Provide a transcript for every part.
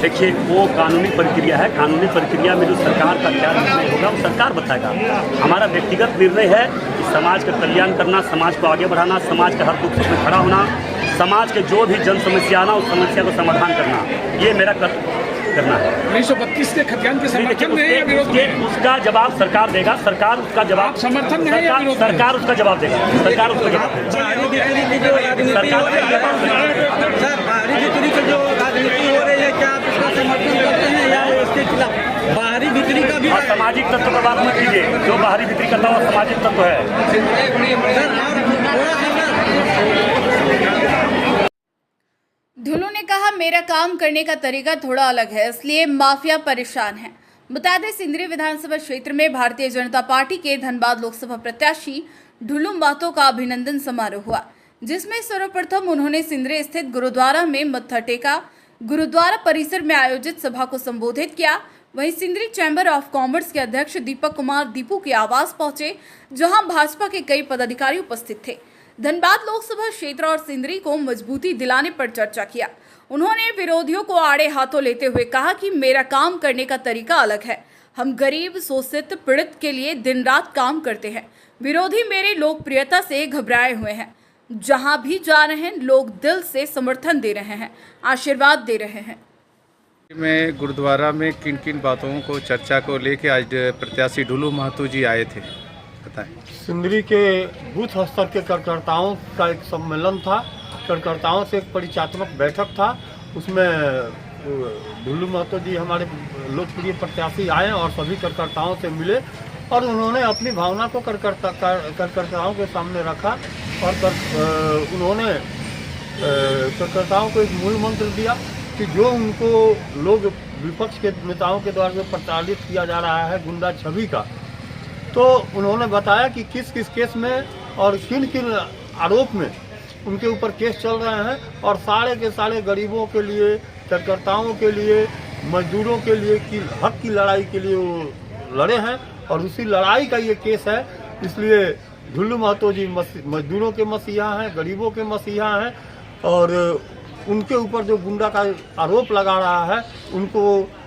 देखिए, वो कानूनी प्रक्रिया है। कानूनी प्रक्रिया में जो सरकार का क्या निर्णय होगा वो सरकार बताएगा। हमारा व्यक्तिगत निर्णय है कि समाज का कल्याण करना, समाज को आगे बढ़ाना, समाज के हर दुख सुख में खड़ा होना, समाज के जो भी जन समस्या आना उस समस्या को समाधान करना, ये मेरा करना है। 1932 के खतियान के समर्थन में है या विरोध में? उसका जवाब सरकार देगा। सरकार उसका जवाब समर्थन में है या विरोध में? सरकार उसका जवाब देगा। सरकार उसका जवाब देगा। सर, बाहरी बिक्री की जो राजनीति हो रही है, क्या आप इसका समर्थन करते हैं या इसके खिलाफ? बाहरी बिक्री का भी सामाजिक तत्व पर बात मत कीजिए। जो बाहरी बिक्री करता है वो सामाजिक तत्व है। ढुल्लू ने कहा, मेरा काम करने का तरीका थोड़ा अलग है, इसलिए माफिया परेशान है। बता दें, सिंदरी विधानसभा क्षेत्र में भारतीय जनता पार्टी के धनबाद लोकसभा प्रत्याशी ढुल्लू महतो का अभिनंदन समारोह हुआ, जिसमें सर्वप्रथम उन्होंने सिंदरी स्थित गुरुद्वारा में मत्था टेका। गुरुद्वारा परिसर में आयोजित सभा को संबोधित किया। वहीं सिंदरी चैम्बर ऑफ कॉमर्स के अध्यक्ष दीपक कुमार दीपू के आवास पहुंचे, जहां भाजपा के कई पदाधिकारी उपस्थित थे। धनबाद लोकसभा क्षेत्र और सिंदरी को मजबूती दिलाने पर चर्चा किया। उन्होंने विरोधियों को आड़े हाथों लेते हुए कहा कि मेरा काम करने का तरीका अलग है। हम गरीब, शोषित, पीड़ित के लिए दिन रात काम करते हैं। विरोधी मेरी लोकप्रियता से घबराए हुए हैं। जहां भी जा रहे हैं, लोग दिल से समर्थन दे रहे हैं, आशीर्वाद दे रहे हैं। मैं गुरुद्वारा में किन किन बातों को चर्चा को लेके आज प्रत्याशी ढुल्लू महतो जी आए थे, बताएं। सिंदरी के बूथ स्तर के कार्यकर्ताओं का एक सम्मेलन था। कार्यकर्ताओं से एक परिचयात्मक बैठक था। उसमें ढुल्लू महतो जी हमारे लोकप्रिय प्रत्याशी आए और सभी कार्यकर्ताओं से मिले और उन्होंने अपनी भावना को कार्यकर्ताओं के सामने रखा और उन्होंने कार्यकर्ताओं को एक मूल मंत्र दिया कि जो उनको लोग विपक्ष के नेताओं के द्वारा जो प्रचारित किया जा रहा है गुंडा छवि का, तो उन्होंने बताया कि किस किस केस में और किन किन आरोप में उनके ऊपर केस चल रहे हैं और सारे के सारे गरीबों के लिए, कार्यकर्ताओं के लिए, मजदूरों के लिए की हक की लड़ाई के लिए वो लड़े हैं और उसी लड़ाई का ये केस है। इसलिए ढुल्लू महतो जी मजदूरों के मसीहा हैं, गरीबों के मसीहा हैं और उनके ऊपर जो गुंडा का आरोप लगा रहा है उनको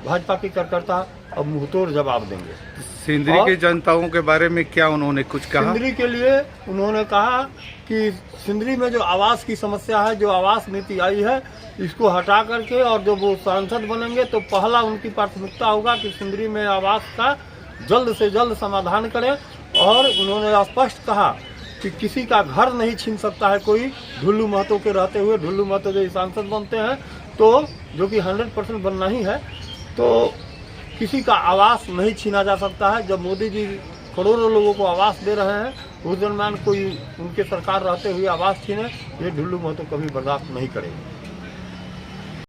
भाजपा के कार्यकर्ता अब मुंहतोड़ जवाब देंगे। सिंदरी के जनताओं के बारे में क्या उन्होंने कुछ कहा? सिंदरी के लिए उन्होंने कहा कि सिंदरी में जो आवास की समस्या है, जो आवास नीति आई है, इसको हटा करके और जब वो सांसद बनेंगे तो पहला उनकी प्राथमिकता होगा कि सिंदरी में आवास का जल्द से जल्द समाधान करें। और उन्होंने स्पष्ट कहा कि किसी का घर नहीं छीन सकता है कोई ढुल्लू महतो के रहते हुए। ढुल्लू महतो जो सांसद बनते हैं तो जो कि 100% बनना ही है, तो किसी का आवास नहीं छीना जा सकता है। जब मोदी जी करोड़ों लोगों को आवास दे रहे हैं, उस दरम्यान कोई उनके सरकार रहते हुए आवास छीने, ये ढुल्लू महतो कभी बर्दाश्त नहीं करेंगे।